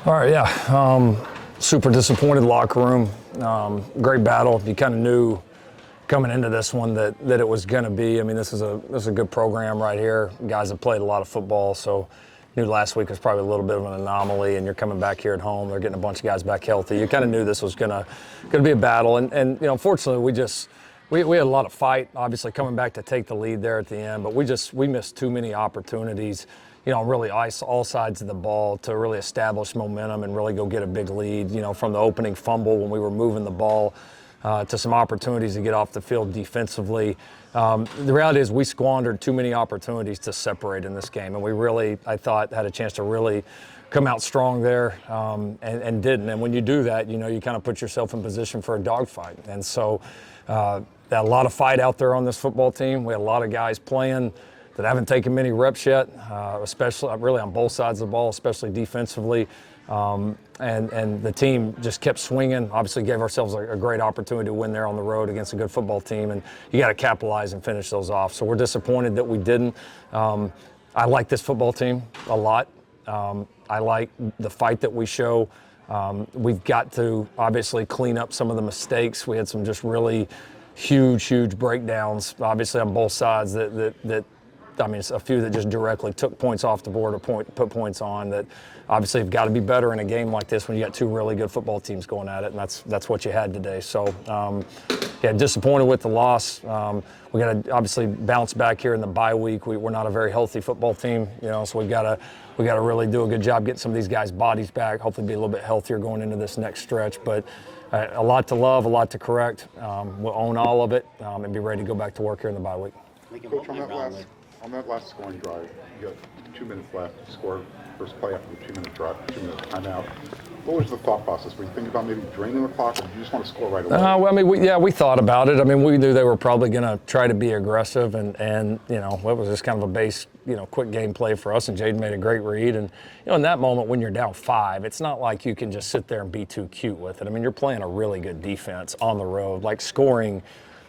All right, yeah. Super disappointed locker room. Great battle. You kind of knew coming into this one that it was going to be. I mean, this is a good program right here. Guys have played a lot of football, so knew last week was probably a little bit of an anomaly. And you're coming back here at home. They're getting a bunch of guys back healthy. You kind of knew this was going to be a battle. And you know, unfortunately, we had a lot of fight. Obviously, coming back to take the lead there at the end, but we missed too many opportunities. You know, really ice all sides of the ball to really establish momentum and really go get a big lead. You know, from the opening fumble when we were moving the ball to some opportunities to get off the field defensively. The reality is we squandered too many opportunities to separate in this game, and we really, I thought, had a chance to really come out strong there and didn't. And when you do that, you know, you kind of put yourself in position for a dogfight. And so a lot of fight out there on this football team. We had a lot of guys playing that haven't taken many reps yet, especially really on both sides of the ball, especially defensively. And the team just kept swinging. Obviously gave ourselves a great opportunity to win there on the road against a good football team, and you got to capitalize and finish those off. So we're disappointed that we didn't. I like this football team a lot. I like the fight that we show. We've got to obviously clean up some of the mistakes. We had some just really huge breakdowns, obviously on both sides that I mean, it's a few that just directly took points off the board or put points on that obviously have got to be better in a game like this when you got two really good football teams going at it, and that's what you had today. So, yeah, disappointed with the loss. We got to obviously bounce back here in the bye week. We're not a very healthy football team, you know, so we got to really do a good job getting some of these guys' bodies back, hopefully be a little bit healthier going into this next stretch. But a lot to love, a lot to correct. We'll own all of it and be ready to go back to work here in the bye week. Coach, on that last scoring drive, you got 2 minutes left to score first play after the 2-minute drive, 2-minute timeout. What was the thought process? Were you thinking about maybe draining the clock, or did you just want to score right away? Well, I mean, we thought about it. I mean, we knew they were probably going to try to be aggressive, and you know, it was just kind of a base, you know, quick game play for us, and Jayden made a great read. And you know, in that moment when you're down 5, it's not like you can just sit there and be too cute with it. I mean, you're playing a really good defense on the road. Like scoring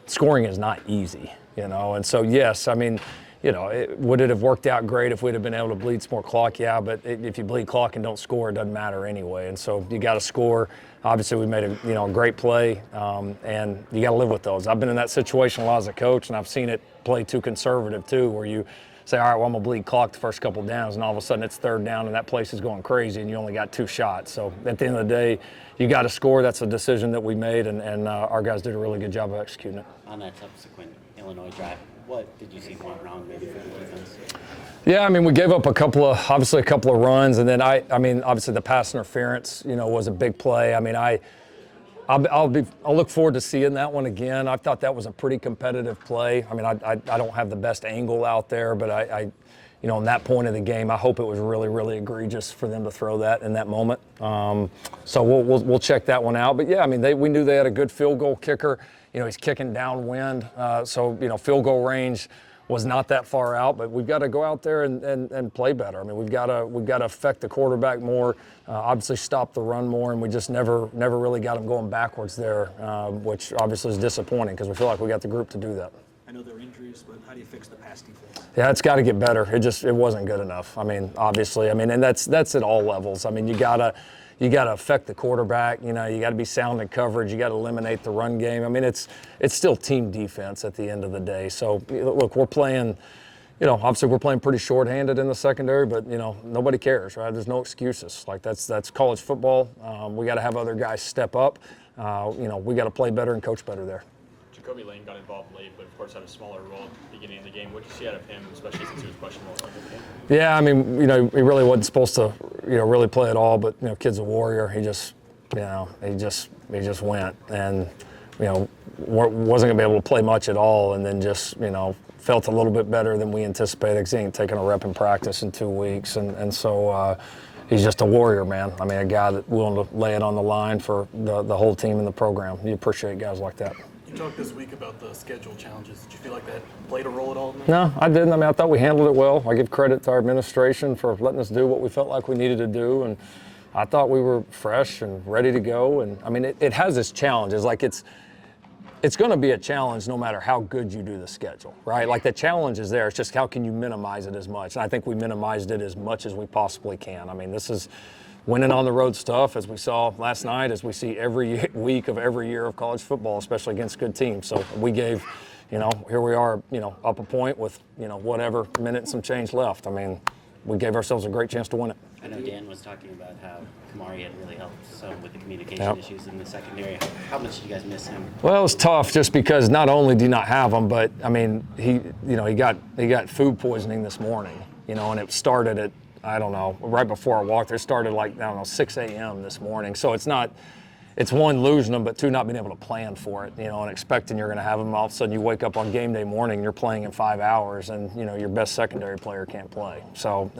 is not easy, you know. And so yes, I mean, you know, would it have worked out great if we'd have been able to bleed some more clock? Yeah, but if you bleed clock and don't score, it doesn't matter anyway. And so you got to score. Obviously, we made a great play, and you got to live with those. I've been in that situation a lot as a coach, and I've seen it play too conservative too, where you say, all right, well, I'm gonna bleed clock the first couple of downs, and all of a sudden it's third down, and that place is going crazy, and you only got 2 shots. So at the end of the day, you got to score. That's a decision that we made, and our guys did a really good job of executing it. On that subsequent Illinois drive, what did you see went wrong maybe for the defense? Yeah, I mean, we gave up a couple of runs, and then I mean, obviously the pass interference, you know, was a big play. I mean, I'll look forward to seeing that one again. I thought that was a pretty competitive play. I mean, I don't have the best angle out there, but I you know, in that point of the game, I hope it was really egregious for them to throw that in that moment. So we'll check that one out. But yeah, I mean, we knew they had a good field goal kicker. You know, he's kicking downwind, so you know, field goal range was not that far out. But we've got to go out there and play better. I mean, we've got to affect the quarterback more, obviously stop the run more, and we just never really got him going backwards there, which obviously is disappointing because we feel like we got the group to do that. I know there are injuries, but how do you fix the pass defense? Yeah, it's got to get better. It wasn't good enough. I mean, obviously, and that's at all levels. I mean, you gotta affect the quarterback. You know, you got to be sound in coverage. You got to eliminate the run game. I mean, it's still team defense at the end of the day. So look, we're playing. You know, obviously we're playing pretty shorthanded in the secondary, but you know, nobody cares, right? There's no excuses. Like that's college football. We got to have other guys step up. You know, we got to play better and coach better there. Kobe Lane got involved late, but of course had a smaller role at the beginning of the game. What did you see out of him, especially since he was questionable at the end of the game? Yeah, I mean, you know, he really wasn't supposed to, you know, really play at all. But you know, kid's a warrior. He just, you know, he just went, and you know, wasn't gonna be able to play much at all, and then just, you know, felt a little bit better than we anticipated because he ain't taken a rep in practice in 2 weeks, and so. He's just a warrior, man. I mean, a guy that's willing to lay it on the line for the whole team and the program. You appreciate guys like that. You talked this week about the schedule challenges. Did you feel like that played a role at all? No, I didn't. I mean, I thought we handled it well. I give credit to our administration for letting us do what we felt like we needed to do, and I thought we were fresh and ready to go. And I mean, it has its challenges. Like it's going to be a challenge no matter how good you do the schedule, right? Like the challenge is there. It's just how can you minimize it as much? And I think we minimized it as much as we possibly can. I mean, this is winning on the road stuff, as we saw last night, as we see every week of every year of college football, especially against good teams. So we gave, here we are, up a point with, whatever minute and some change left. I mean, we gave ourselves a great chance to win it. I know Dan was talking about how Kamari had really helped some with the communication issues in the secondary. How much did you guys miss him? Well, it was tough just because not only do you not have him, but I mean, he got food poisoning this morning, and it started at, I don't know, right before I walked there. It started 6 a.m. this morning. So it's one, losing them, but two, not being able to plan for it, and expecting you're going to have them. All of a sudden you wake up on game day morning, you're playing in 5 hours, and, your best secondary player can't play. So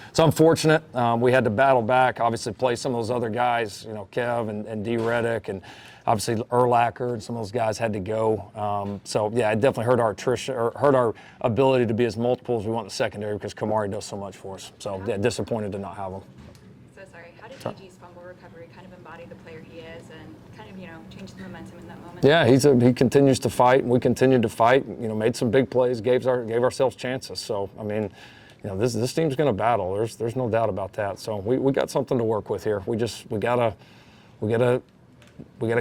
it's unfortunate. We had to battle back, obviously play some of those other guys, Kev and D. Reddick, and obviously Urlacher, and some of those guys had to go. So, yeah, it definitely hurt our attrition, or hurt our ability to be as multiple as we want in the secondary because Kamari does so much for us. So, yeah, disappointed to not have him. So sorry, how did JG's fumble recovery kind of embody the player he is and kind of, change the momentum in that moment? Yeah, he continues to fight, and we continued to fight. Made some big plays, gave ourselves chances. So I mean, this team's going to battle. There's no doubt about that. So we got something to work with here. We gotta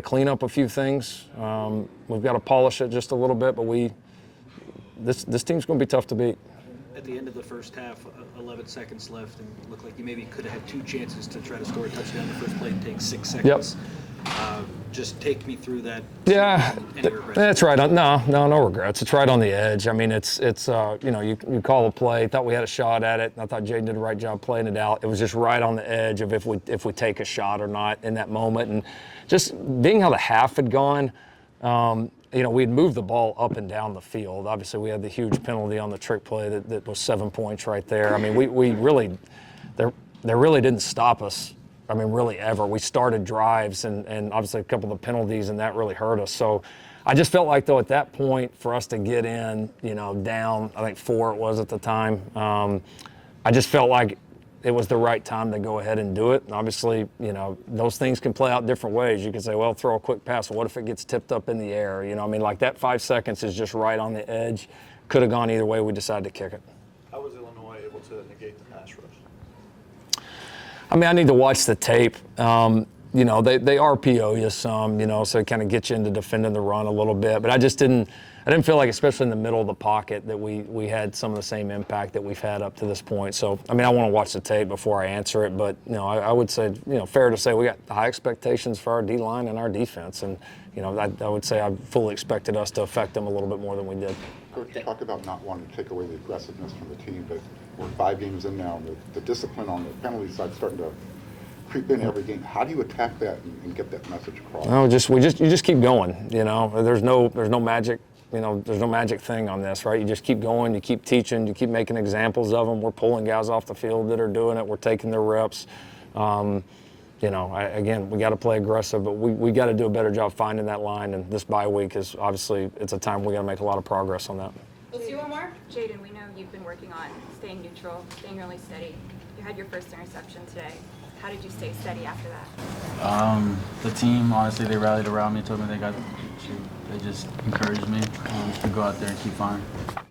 clean up a few things. We've got to polish it just a little bit. But this team's going to be tough to beat. At the end of the first half, 11 seconds left, and it looked like you maybe could have had 2 chances to try to score a touchdown. The first play takes 6 seconds. Yep. Just take me through that. Yeah, Any regrets? that's right. No regrets. It's right on the edge. I mean, it's you call a play. Thought we had a shot at it. I thought Jayden did a right job playing it out. It was just right on the edge of if we take a shot or not in that moment. And just being how the half had gone, we'd moved the ball up and down the field. Obviously, we had the huge penalty on the trick play that was 7 points right there. I mean, we really, they really didn't stop us. I mean, really ever. We started drives and obviously a couple of the penalties, and that really hurt us. So I just felt like, though, at that point for us to get in, down, I think 4 it was at the time, I just felt like it was the right time to go ahead and do it. And obviously, those things can play out different ways. You can say, well, throw a quick pass. Well, what if it gets tipped up in the air? That 5 seconds is just right on the edge. Could have gone either way. We decided to kick it. How was Illinois able to negate the pass rush? I mean, I need to watch the tape. They RPO you some, so it kind of gets you into defending the run a little bit. But I didn't feel like, especially in the middle of the pocket, that we had some of the same impact that we've had up to this point. So, I mean, I want to watch the tape before I answer it. But, I would say, fair to say we got high expectations for our D-line and our defense. And, I would say I fully expected us to affect them a little bit more than we did. Coach, you talk about not wanting to take away the aggressiveness from the team, but we're 5 games in now, and the discipline on the penalty side is starting to creep in every game. How do you attack that and get that message across? No, you just keep going. There's no magic. There's no magic thing on this, right? You just keep going, you keep teaching, you keep making examples of them. We're pulling guys off the field that are doing it. We're taking their reps. Again, we got to play aggressive, but we got to do a better job finding that line. And this bye week is obviously, it's a time we got to make a lot of progress on that. Let's do one more. Jayden, we know you've been working on staying neutral, staying really steady. You had your first interception today. How did you stay steady after that? The team, honestly, they rallied around me, told me they got the shoot. They just encouraged me to go out there and keep firing.